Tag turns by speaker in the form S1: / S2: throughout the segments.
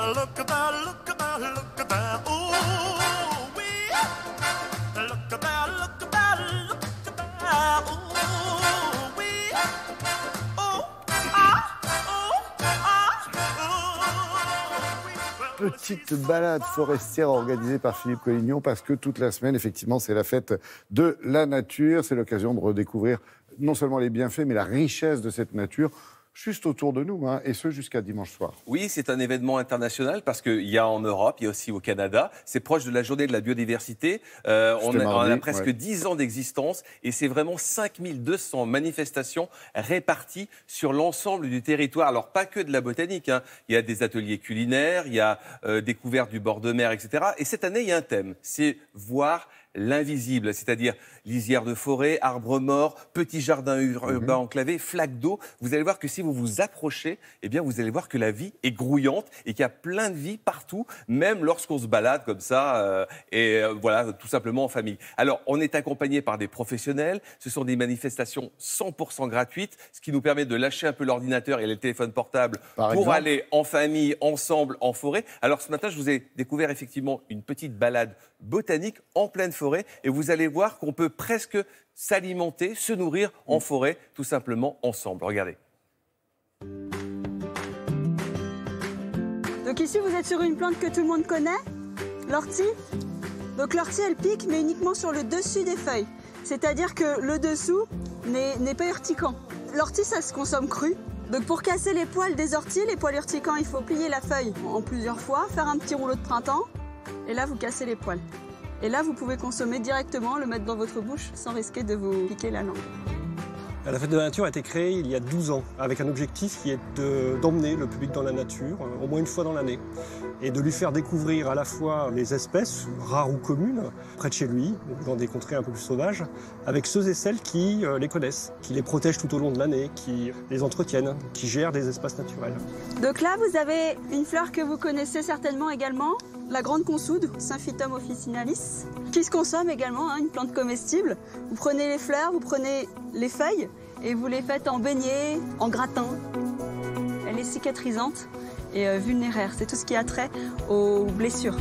S1: Look at that, look at that, look at that. Ooh, wee. Look at that, look at that, look at that. Ooh, wee. Oh, ah, oh, ah, oh, wee.
S2: Petite balade forestière organisée par Philippe Collignon parce que toute la semaine, effectivement, c'est la fête de la nature. C'est l'occasion de redécouvrir non seulement les bienfaits, mais la richesse de cette nature juste autour de nous, hein, et ce jusqu'à dimanche soir.
S3: Oui, c'est un événement international parce qu'il y a en Europe, il y a aussi au Canada. C'est proche de la journée de la biodiversité. On a presque 10 ans d'existence et c'est vraiment 5200 manifestations réparties sur l'ensemble du territoire. Alors, pas que de la botanique, hein. Il y a des ateliers culinaires, il y a découverte du bord de mer, etc. Et cette année, il y a un thème, c'est voir l'invisible, c'est-à-dire lisière de forêt, arbres morts, petits jardins urbains enclavés, flaques d'eau. Vous allez voir que si vous vous approchez, eh bien, vous allez voir que la vie est grouillante et qu'il y a plein de vie partout, même lorsqu'on se balade comme ça, voilà, tout simplement en famille. Alors, on est accompagné par des professionnels. Ce sont des manifestations 100% gratuites, ce qui nous permet de lâcher un peu l'ordinateur et les téléphones portables pour aller en famille, ensemble, en forêt. Alors, ce matin, je vous ai découvert effectivement une petite balade botanique en pleine forêt et vous allez voir qu'on peut presque s'alimenter, se nourrir en forêt, tout simplement ensemble. Regardez.
S4: Donc ici, vous êtes sur une plante que tout le monde connaît, l'ortie. Donc l'ortie, elle pique, mais uniquement sur le dessus des feuilles. C'est-à-dire que le dessous n'est pas urticant. L'ortie, ça se consomme cru. Donc pour casser les poils des orties, les poils urticants, il faut plier la feuille en plusieurs fois, faire un petit rouleau de printemps, et là, vous cassez les poils. Et là, vous pouvez consommer directement, le mettre dans votre bouche sans risquer de vous piquer la langue.
S5: La Fête de la Nature a été créée il y a 12 ans avec un objectif qui est d'emmener le public dans la nature au moins une fois dans l'année et de lui faire découvrir à la fois les espèces rares ou communes près de chez lui, dans des contrées un peu plus sauvages, avec ceux et celles qui les connaissent, qui les protègent tout au long de l'année, qui les entretiennent, qui gèrent des espaces naturels.
S4: Donc là, vous avez une fleur que vous connaissez certainement également, la grande consoude, Symphytum officinalis, qui se consomme également, hein, une plante comestible. Vous prenez les fleurs, vous prenez les feuilles et vous les faites en beignet, en gratin. Elle est cicatrisante et vulnéraire. C'est tout ce qui a trait aux blessures.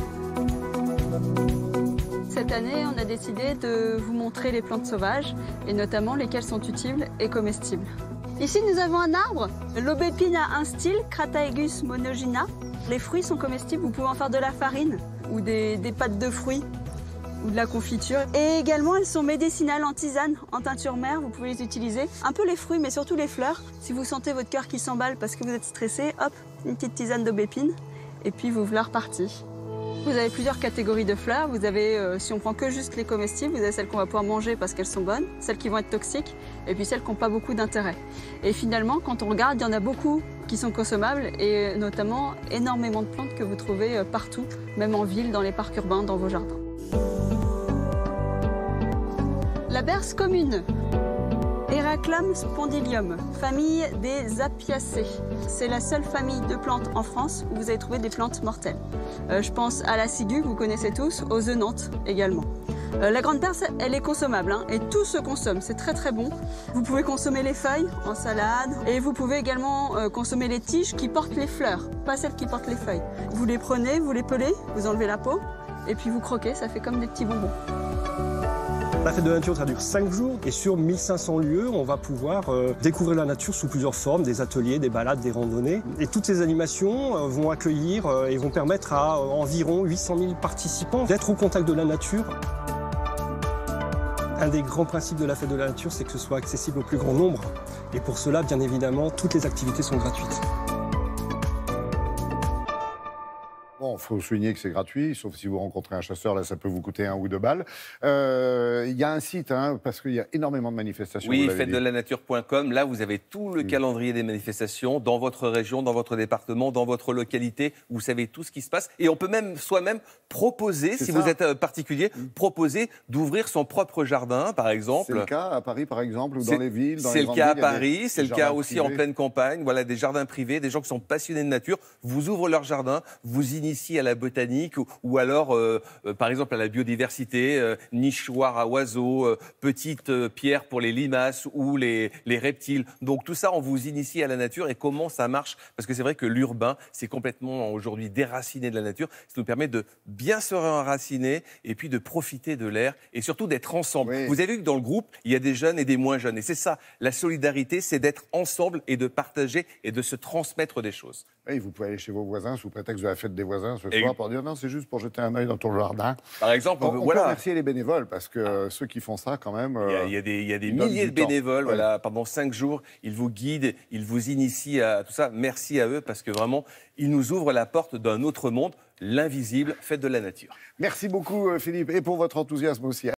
S4: Cette année, on a décidé de vous montrer les plantes sauvages et notamment lesquelles sont utiles et comestibles. Ici, nous avons un arbre, l'aubépine à un style, Crataegus monogyna. Les fruits sont comestibles, vous pouvez en faire de la farine ou des pâtes de fruits ou de la confiture. Et également, elles sont médicinales en tisane, en teinture mère, vous pouvez les utiliser. Un peu les fruits, mais surtout les fleurs. Si vous sentez votre cœur qui s'emballe parce que vous êtes stressé, hop, une petite tisane d'aubépine et puis vous voilà reparti. Vous avez plusieurs catégories de fleurs. Vous avez, si on prend que juste les comestibles, vous avez celles qu'on va pouvoir manger parce qu'elles sont bonnes, celles qui vont être toxiques, et puis celles qui n'ont pas beaucoup d'intérêt. Et finalement, quand on regarde, il y en a beaucoup qui sont consommables, et notamment énormément de plantes que vous trouvez partout, même en ville, dans les parcs urbains, dans vos jardins. La berce commune. Heraclum spondylium, famille des Apiacées. C'est la seule famille de plantes en France où vous allez trouver des plantes mortelles. Je pense à la ciguë, que vous connaissez tous, aux œnanthes également. La grande berce, elle est consommable, hein, et tout se consomme, c'est très très bon. Vous pouvez consommer les feuilles en salade et vous pouvez également consommer les tiges qui portent les fleurs, pas celles qui portent les feuilles. Vous les prenez, vous les pelez, vous enlevez la peau et puis vous croquez, ça fait comme des petits bonbons.
S5: La Fête de la Nature, ça dure 5 jours et sur 1500 lieux, on va pouvoir découvrir la nature sous plusieurs formes, des ateliers, des balades, des randonnées. Et toutes ces animations vont accueillir et vont permettre à environ 800 000 participants d'être au contact de la nature. Un des grands principes de la Fête de la Nature, c'est que ce soit accessible au plus grand nombre. Et pour cela, bien évidemment, toutes les activités sont gratuites.
S2: Bon, il faut souligner que c'est gratuit, sauf si vous rencontrez un chasseur, là, ça peut vous coûter 1 ou 2 balles. Il y a un site, hein, parce qu'il y a énormément de manifestations.
S3: Oui, fêtedelanature.com. Là, vous avez tout le calendrier des manifestations dans votre région, dans votre département, dans votre localité. Vous savez tout ce qui se passe. Et on peut même soi-même proposer, si vous êtes particulier, proposer d'ouvrir son propre jardin, par exemple.
S2: C'est le cas à Paris, par exemple, ou dans les villes.
S3: C'est le cas à Paris, c'est le cas aussi en pleine campagne. Voilà, des jardins privés, des gens qui sont passionnés de nature, vous ouvrent leur jardin, vous initiez initie à la botanique ou alors, par exemple, à la biodiversité, nichoir à oiseaux, petites pierres pour les limaces ou les reptiles. Donc tout ça, on vous initie à la nature et comment ça marche. Parce que c'est vrai que l'urbain, c'est complètement aujourd'hui déraciné de la nature. Ça nous permet de bien se enraciner et puis de profiter de l'air et surtout d'être ensemble.
S2: Oui.
S3: Vous avez vu que dans le groupe, il y a des jeunes et des moins jeunes. Et c'est ça, la solidarité, c'est d'être ensemble et de partager et de se transmettre des choses.
S2: Oui, vous pouvez aller chez vos voisins sous prétexte de la fête des voisins ce soir pour dire non, c'est juste pour jeter un œil dans ton jardin.
S3: Par exemple,
S2: on peut
S3: voilà.
S2: remercier les bénévoles parce que ceux qui font ça, quand même.
S3: Il y a des milliers de bénévoles.
S2: Ouais.
S3: Voilà, pendant 5 jours, ils vous guident, ils vous initient à tout ça. Merci à eux parce que vraiment, ils nous ouvrent la porte d'un autre monde, l'invisible, fête de la nature.
S2: Merci beaucoup, Philippe, et pour votre enthousiasme aussi.